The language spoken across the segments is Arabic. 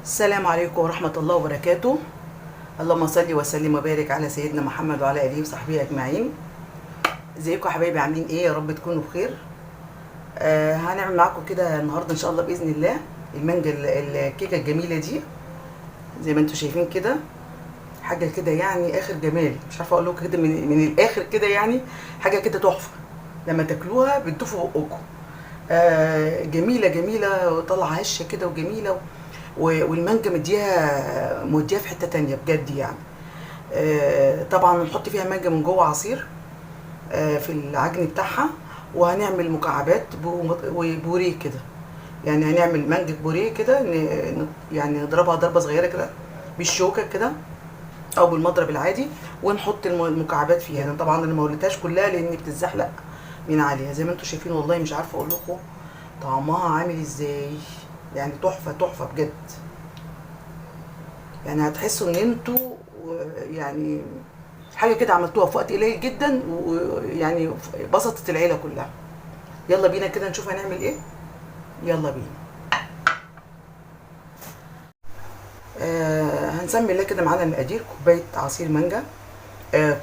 السلام عليكم ورحمة الله وبركاته. اللهم صل وسلم وبارك على سيدنا محمد وعلى آله وصحبه أجمعين. ازيكم يا حبايبي، عاملين ايه؟ يا رب تكونوا بخير. هنعمل معاكم كده النهارده ان شاء الله بإذن الله المانجا الكيكة الجميلة دي، زي ما انتم شايفين كده. حاجة كده يعني آخر جمال، مش عارفة أقول لكم كده من الآخر كده، يعني حاجة كده تحفة. لما تاكلوها بتدوفوا بقكم. جميلة جميلة وطالعة هشة كده وجميلة، والمانجا مديها في حتة تانية بجد يعني. طبعا نحط فيها مانجا من جوه عصير في العجن بتاعها، وهنعمل مكعبات وبوريه كده. يعني هنعمل مانجا بوريه كده، يعني نضربها ضربة صغيرة كده بالشوكة كده او بالمضرب العادي، ونحط المكعبات فيها. انا طبعا انا ما وريتهاش كلها لان بتتزحلق من عليها زي ما انتم شايفين. والله مش عارفه اقول لكم طعمها عامل ازاي، يعني تحفه تحفه بجد. يعني هتحسوا ان انتوا يعني حاجه كده عملتوها في وقت قليل جدا، ويعني بسطت العيله كلها. يلا بينا كده نشوف هنعمل ايه. يلا بينا. هنسمي الله كده. معانا المقادير: كوبايه عصير مانجا،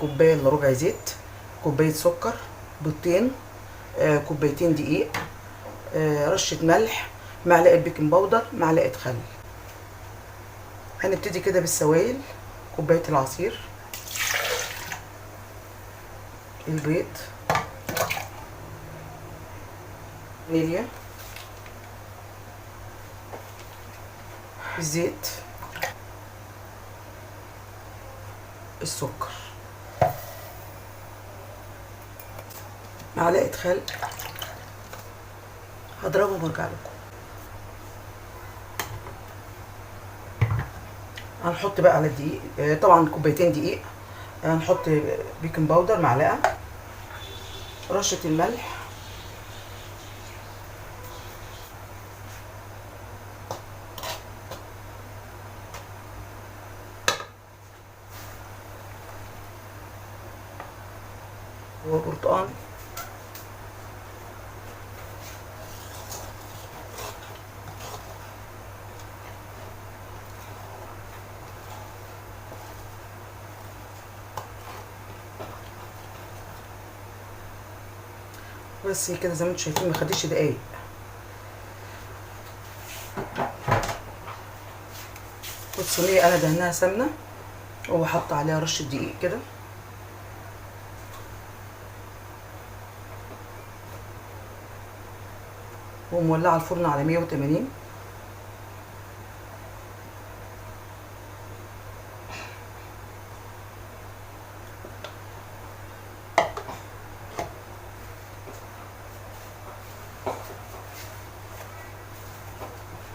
كوبايه الا ربع زيت، كوبايه سكر، بيضتين، كوبايتين دقيق، رشه ملح، معلقه بيكنج باودر، معلقه خل. هنبتدي كده بالسوائل: كوبايه العصير، البيض، فانيليا، الزيت، السكر، معلقه خل. هضربهم وارجع لكم. هنحط بقى على الدقيق طبعا كوبايتين دقيق. هنحط بيكنج باودر معلقه، رشه الملح، وبرتقان، بس كده زي ما انتم شايفين. ما خدتش دقايق. والصينيه انا دهناها سمنه، وحاطه عليها رشه دقيق كده، ومولعه الفرن على 180.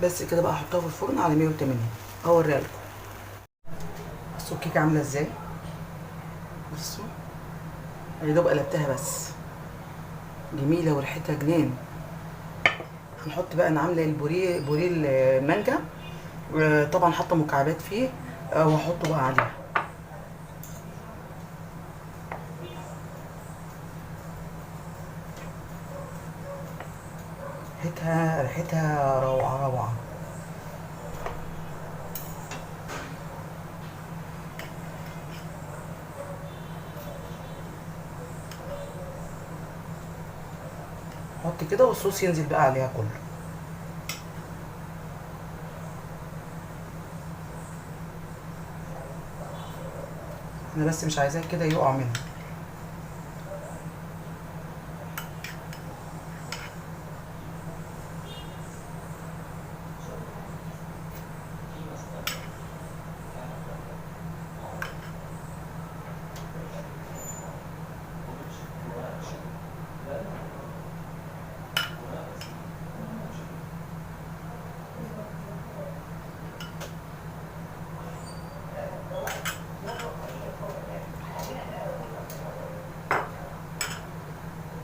بس كده بقى احطها في الفرن على 180 اوريها لكم. بصوا الكيكه عامله ازاي. بصوا يا دوب قلبتها بس، جميله وريحتها جنان. هنحط بقى، انا عامله بوريه المانجا، طبعا حاطه مكعبات فيه، وهحطه بقى عليها. ريحتها روعه روعه. حط كده والصوص ينزل بقى عليها كله. انا بس مش عايزاه كده يقع منها.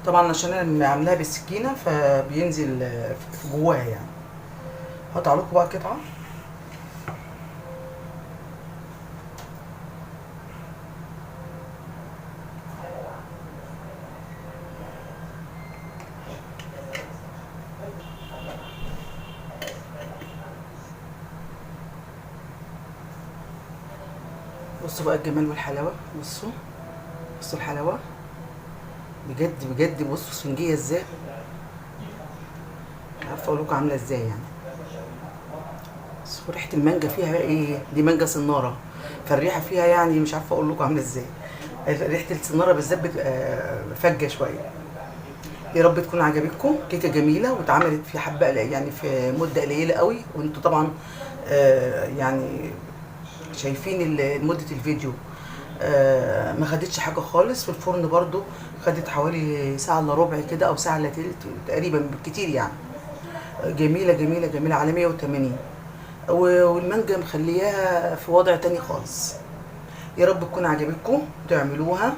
طبعا عشان انا عاملاها بالسكينه فبينزل في جواها يعني. هقطع لكم بقى قطعه. بصوا بقى الجمال والحلاوه. بصوا الحلاوه بجد بجد. بصوا السنجيه ازاي، مش عارفه اقول لكم عامله ازاي يعني. بصوا ريحه المانجا فيها ايه، دي مانجا صناره، فالريحه فيها يعني مش عارفه اقول لكم عامله ازاي. ريحه الصناره بالذات بتبقى فجه شويه. يا رب تكون عجبتكم. كيكه جميله واتعملت في حبه يعني في مده قليله قوي، وانتوا طبعا يعني شايفين مده الفيديو. ما خدتش حاجه خالص. في الفرن برضو خدت حوالي ساعه الا ربع كده او ساعه الا تلت تقريبا بالكتير يعني. جميله جميله جميله على 180. والمانجا مخلياها في وضع تاني خالص. يا رب تكون عجبتكم تعملوها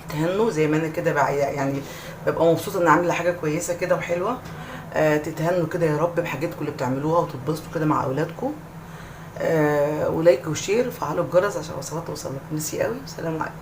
تهنوا زي ما انا كده بقى يعني. ببقى مبسوطه ان عامله حاجه كويسه كده وحلوه. تتهنوا كده يا رب بحاجاتكم اللي بتعملوها وتتبسطوا كده مع اولادكم. ولايك وشير وفعلوا الجرس عشان الوصفات توصل لكم. ميرسي قوي، سلام عليكم.